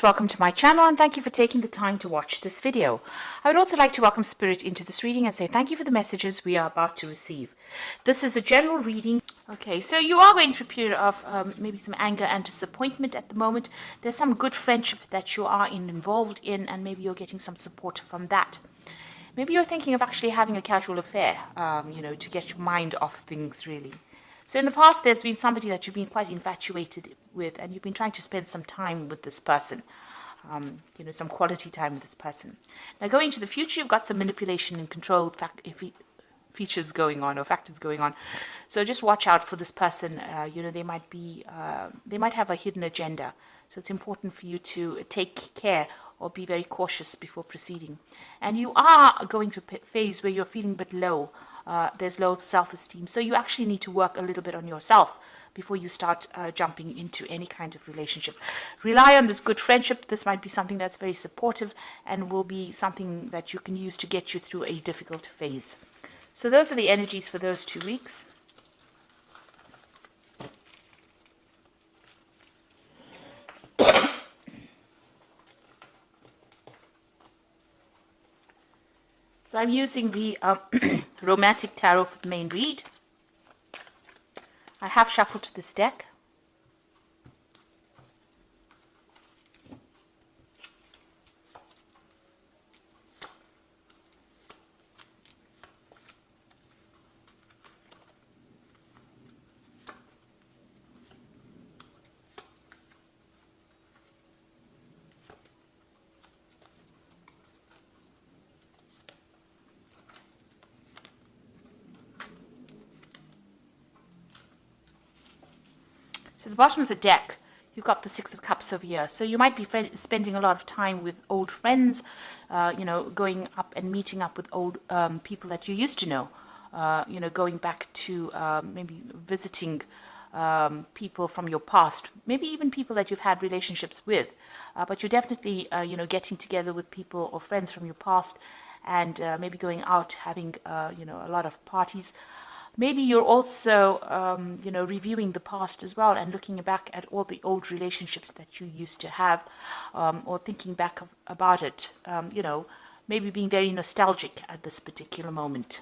Welcome to my channel and thank you for taking the time to watch this video. I would also like to welcome Spirit into this reading and say thank you for the messages we are about to receive. This is a general reading. Okay, so you are going through a period of maybe some anger and disappointment at the moment. There's some good friendship that you are involved in and maybe you're getting some support from that. Maybe you're thinking of actually having a casual affair, to get your mind off things really. So in the past, there's been somebody that you've been quite infatuated with, and you've been trying to spend some time with this person, some quality time with this person. Now, going into the future, you've got some manipulation and control features going on or factors going on. So just watch out for this person. They might have a hidden agenda. So it's important for you to take care or be very cautious before proceeding. And you are going through a phase where you're feeling a bit low. There's low self-esteem. So you actually need to work a little bit on yourself before you start jumping into any kind of relationship. Rely on this good friendship. This might be something that's very supportive and will be something that you can use to get you through a difficult phase. So those are the energies for those 2 weeks. So I'm using the Romantic Tarot for the main read. I have shuffled this deck. So at the bottom of the deck, you've got the Six of Cups over here. So you might be spending a lot of time with old friends, going up and meeting up with old people that you used to know, going back to maybe visiting people from your past, maybe even people that you've had relationships with. But you're definitely, getting together with people or friends from your past and maybe going out, having, a lot of parties. Maybe you're also, reviewing the past as well and looking back at all the old relationships that you used to have, or thinking back about it, maybe being very nostalgic at this particular moment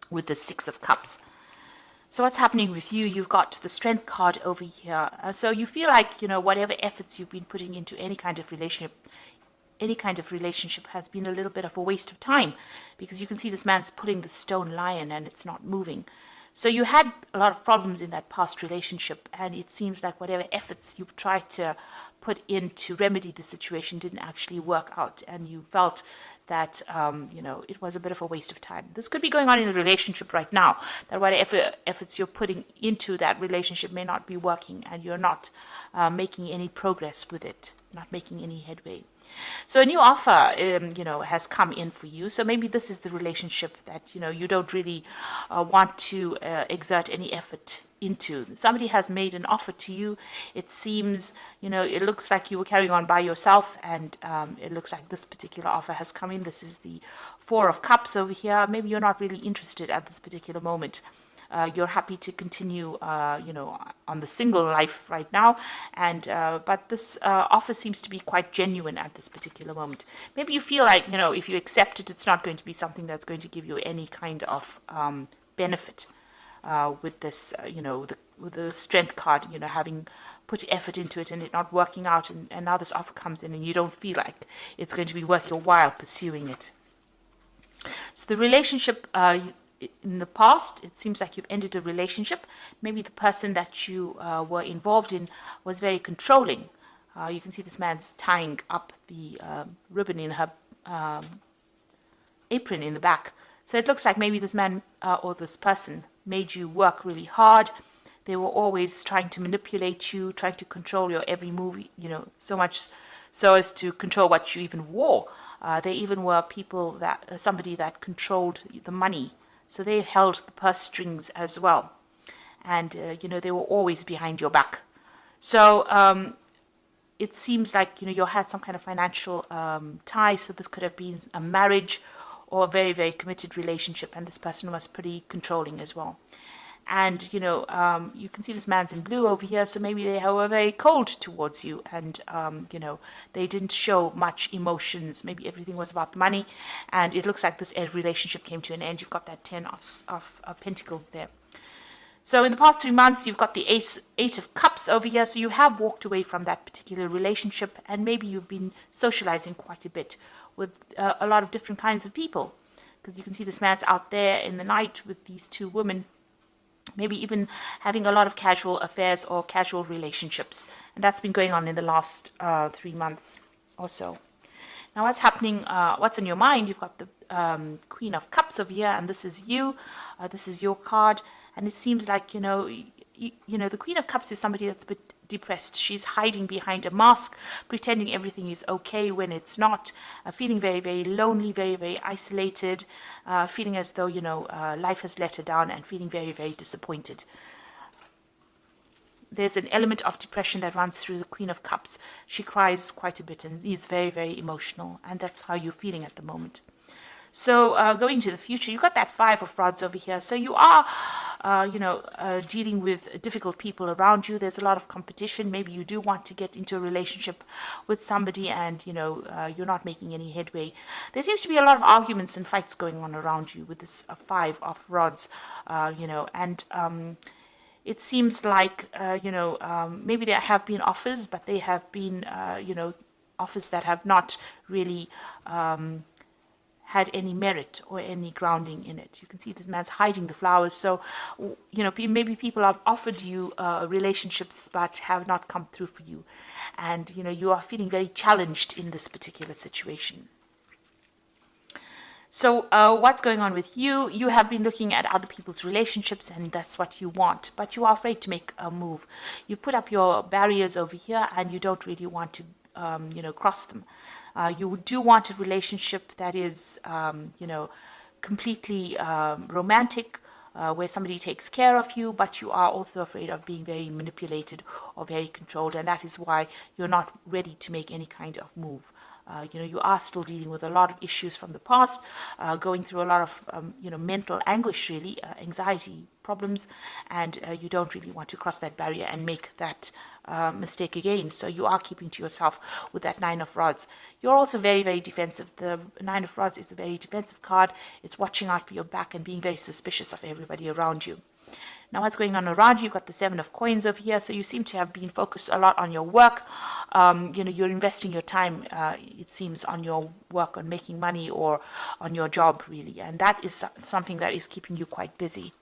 with the Six of Cups. So what's happening with you? You've got the Strength card over here. So you feel like, whatever efforts you've been putting into any kind of relationship has been a little bit of a waste of time, because you can see this man's pulling the stone lion and it's not moving. So you had a lot of problems in that past relationship, and it seems like whatever efforts you've tried to put in to remedy the situation didn't actually work out, and you felt that it was a bit of a waste of time. This could be going on in the relationship right now, that whatever efforts you're putting into that relationship may not be working, and you're not making any progress with it, not making any headway. So a new offer, has come in for you. So maybe this is the relationship that, you don't really want to exert any effort into. Somebody has made an offer to you. It seems, it looks like you were carrying on by yourself, and it looks like this particular offer has come in. This is the Four of Cups over here. Maybe you're not really interested at this particular moment. You're happy to continue, on the single life right now, and but this offer seems to be quite genuine at this particular moment. Maybe you feel like, if you accept it, it's not going to be something that's going to give you any kind of benefit with this, with the Strength card, having put effort into it and it not working out, and now this offer comes in and you don't feel like it's going to be worth your while pursuing it. So the relationship, in the past, it seems like you've ended a relationship. Maybe the person that you were involved in was very controlling. You can see this man's tying up the ribbon in her apron in the back. So it looks like maybe this man or this person made you work really hard. They were always trying to manipulate you, trying to control your every move, so much so as to control what you even wore. They even were somebody that controlled the money. So they held the purse strings as well. And, they were always behind your back. So it seems like, you had some kind of financial tie. So this could have been a marriage or a very, very committed relationship. And this person was pretty controlling as well. And, you can see this man's in blue over here, so maybe they were very cold towards you, and, they didn't show much emotions. Maybe everything was about the money, and it looks like this relationship came to an end. You've got that 10 of Pentacles there. So in the past 3 months, you've got the Eight of Cups over here, so you have walked away from that particular relationship, and maybe you've been socializing quite a bit with a lot of different kinds of people, because you can see this man's out there in the night with these two women, maybe even having a lot of casual affairs or casual relationships. And that's been going on in the last 3 months or so. Now, what's happening, what's on your mind? You've got the Queen of Cups over here, and this is you. This is your card. And it seems like, the Queen of Cups is somebody that's a bit depressed. She's hiding behind a mask, pretending everything is okay when it's not, feeling very, very lonely, very, very isolated, feeling as though, life has let her down, and feeling very, very disappointed. There's an element of depression that runs through the Queen of Cups. She cries quite a bit and is very, very emotional, and that's how you're feeling at the moment. So going to the future, you've got that Five of Rods over here. So you are, dealing with difficult people around you. There's a lot of competition. Maybe you do want to get into a relationship with somebody, and, you're not making any headway. There seems to be a lot of arguments and fights going on around you with this Five of Rods, and it seems like, maybe there have been offers, but they have been, offers that have not really had any merit or any grounding in it. You can see this man's hiding the flowers. So, maybe people have offered you relationships but have not come through for you. And, you are feeling very challenged in this particular situation. So what's going on with you? You have been looking at other people's relationships, and that's what you want, but you are afraid to make a move. You've put up your barriers over here, and you don't really want to, cross them. You do want a relationship that is, completely romantic, where somebody takes care of you, but you are also afraid of being very manipulated or very controlled, and that is why you're not ready to make any kind of move. You are still dealing with a lot of issues from the past, going through a lot of, mental anguish, really, anxiety problems, and you don't really want to cross that barrier and make that mistake again. So you are keeping to yourself with that Nine of Rods. You're also very, very defensive. The Nine of Rods is a very defensive card. It's watching out for your back and being very suspicious of everybody around you. Now, what's going on around you? You've got the Seven of Coins over here. So you seem to have been focused a lot on your work. You're investing your time, it seems, on your work, on making money, or on your job, really. And that is something that is keeping you quite busy.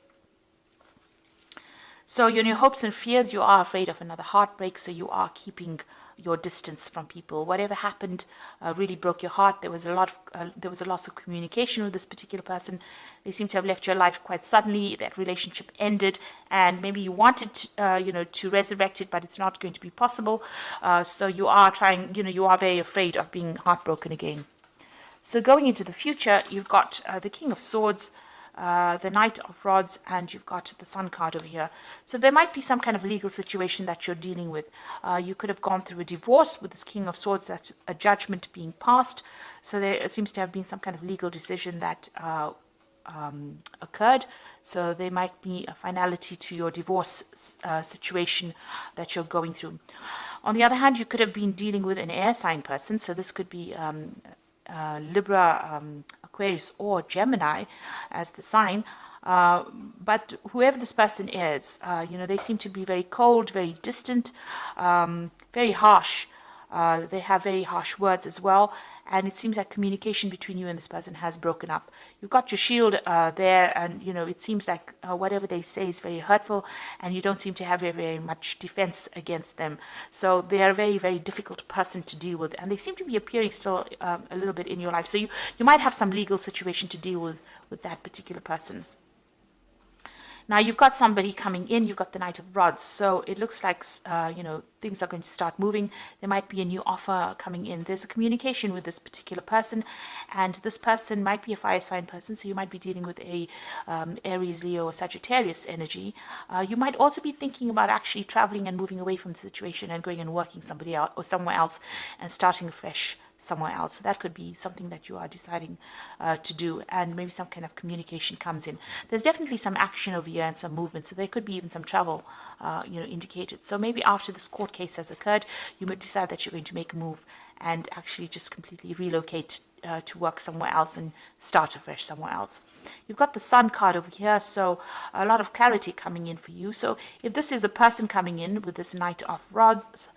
So in your hopes and fears, you are afraid of another heartbreak. So you are keeping your distance from people. Whatever happened really broke your heart. There was a loss of communication with this particular person. They seem to have left your life quite suddenly. That relationship ended, and maybe you wanted to resurrect it, but it's not going to be possible. So you are trying. You are very afraid of being heartbroken again. So going into the future, you've got the King of Swords, the Knight of Rods, and you've got the Sun card over here. So there might be some kind of legal situation that you're dealing with. You could have gone through a divorce with this King of Swords, that's a judgment being passed. So there seems to have been some kind of legal decision that occurred. So there might be a finality to your divorce situation that you're going through. On the other hand, you could have been dealing with an air sign person. So this could be Libra, Aquarius, or Gemini as the sign. But whoever this person is, they seem to be very cold, very distant, very harsh. They have very harsh words as well. And it seems like communication between you and this person has broken up. You've got your shield there, and, it seems like whatever they say is very hurtful, and you don't seem to have very, very much defense against them. So they are a very, very difficult person to deal with, and they seem to be appearing still a little bit in your life. So you might have some legal situation to deal with that particular person. Now, you've got somebody coming in. You've got the Knight of Rods. So it looks like, things are going to start moving. There might be a new offer coming in. There's a communication with this particular person. And this person might be a fire sign person. So you might be dealing with a Aries, Leo, or Sagittarius energy. You might also be thinking about actually traveling and moving away from the situation and going and working somebody else or somewhere else and starting afresh. somewhere else. So that could be something that you are deciding to do, and maybe some kind of communication comes in. There's definitely some action over here and some movement, so there could be even some travel indicated. So maybe after this court case has occurred, you might decide that you're going to make a move and actually just completely relocate to work somewhere else and start afresh somewhere else. You've got the Sun card over here, so a lot of clarity coming in for you. So if this is a person coming in with this Knight of Rods,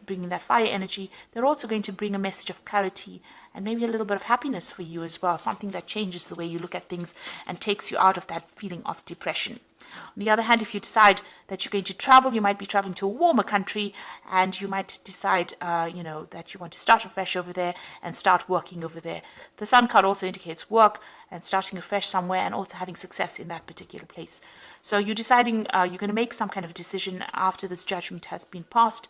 bringing that fire energy, they're also going to bring a message of clarity and maybe a little bit of happiness for you as well, something that changes the way you look at things and takes you out of that feeling of depression. On the other hand, if you decide that you're going to travel, you might be traveling to a warmer country, and you might decide, that you want to start afresh over there and start working over there. The Sun card also indicates work and starting afresh somewhere and also having success in that particular place. So you're deciding you're going to make some kind of decision after this judgment has been passed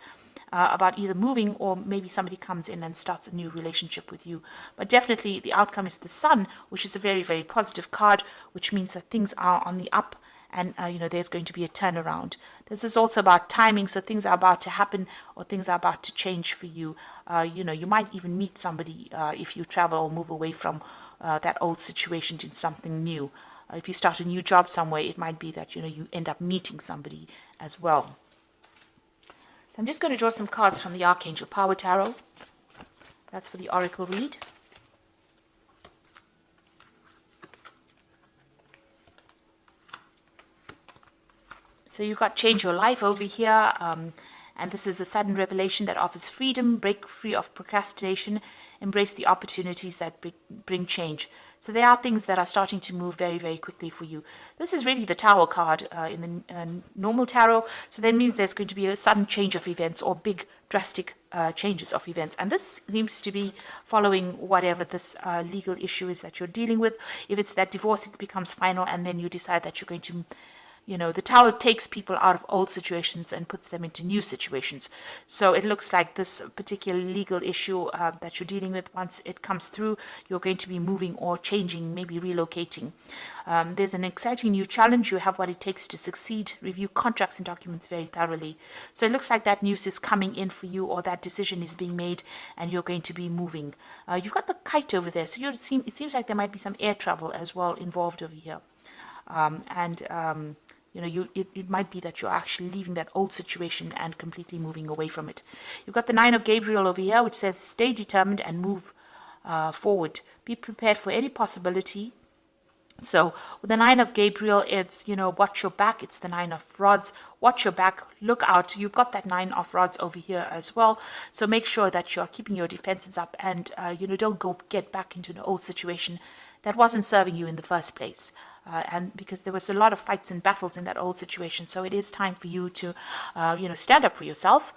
about either moving, or maybe somebody comes in and starts a new relationship with you. But definitely the outcome is the Sun, which is a very, very positive card, which means that things are on the up. And, there's going to be a turnaround. This is also about timing, so things are about to happen or things are about to change for you. You might even meet somebody if you travel or move away from that old situation to something new. If you start a new job somewhere, it might be that, you end up meeting somebody as well. So I'm just going to draw some cards from the Archangel Power Tarot. That's for the Oracle read. So you've got Change Your Life over here, and this is a sudden revelation that offers freedom, break free of procrastination, embrace the opportunities that bring change. So there are things that are starting to move very, very quickly for you. This is really the Tower card in the normal tarot, so that means there's going to be a sudden change of events or big, drastic changes of events. And this seems to be following whatever this legal issue is that you're dealing with. If it's that divorce, it becomes final, and then you decide that you're going to the Tower takes people out of old situations and puts them into new situations. So it looks like this particular legal issue that you're dealing with, once it comes through, you're going to be moving or changing, maybe relocating. There's an exciting new challenge. You have what it takes to succeed. Review contracts and documents very thoroughly. So it looks like that news is coming in for you, or that decision is being made, and you're going to be moving. You've got the Kite over there. So it seems like there might be some air travel as well involved over here. It might be that you're actually leaving that old situation and completely moving away from it. You've got the Nine of Gabriel over here, which says stay determined and move forward. Be prepared for any possibility. So with the Nine of Gabriel, it's, watch your back. It's the Nine of Rods. Watch your back. Look out. You've got that Nine of Rods over here as well. So make sure that you're keeping your defenses up and, don't get back into an old situation that wasn't serving you in the first place. And because there was a lot of fights and battles in that old situation. So it is time for you to, stand up for yourself,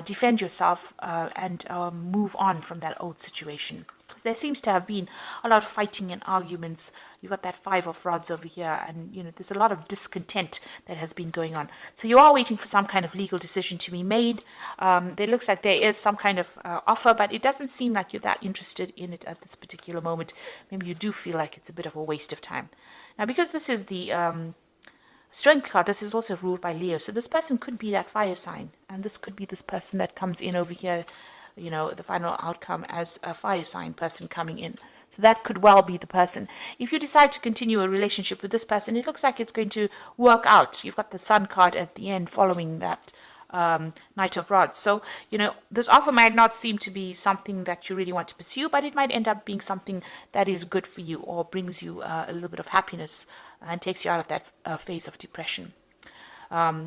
defend yourself, and move on from that old situation. Because there seems to have been a lot of fighting and arguments. You've got that Five of Rods over here, and, there's a lot of discontent that has been going on. So you are waiting for some kind of legal decision to be made. It looks like there is some kind of offer, but it doesn't seem like you're that interested in it at this particular moment. Maybe you do feel like it's a bit of a waste of time. Now, because this is the Strength card, this is also ruled by Leo. So this person could be that fire sign. And this could be this person that comes in over here, the final outcome as a fire sign person coming in. So that could well be the person. If you decide to continue a relationship with this person, it looks like it's going to work out. You've got the Sun card at the end following that Knight of Rods. So, this offer might not seem to be something that you really want to pursue, but it might end up being something that is good for you or brings you a little bit of happiness and takes you out of that phase of depression.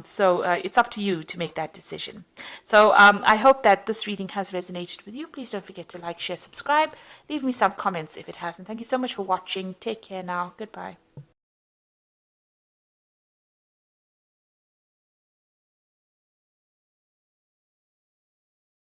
So it's up to you to make that decision. So I hope that this reading has resonated with you. Please don't forget to like, share, subscribe. Leave me some comments if it hasn't. Thank you so much for watching. Take care now. Goodbye.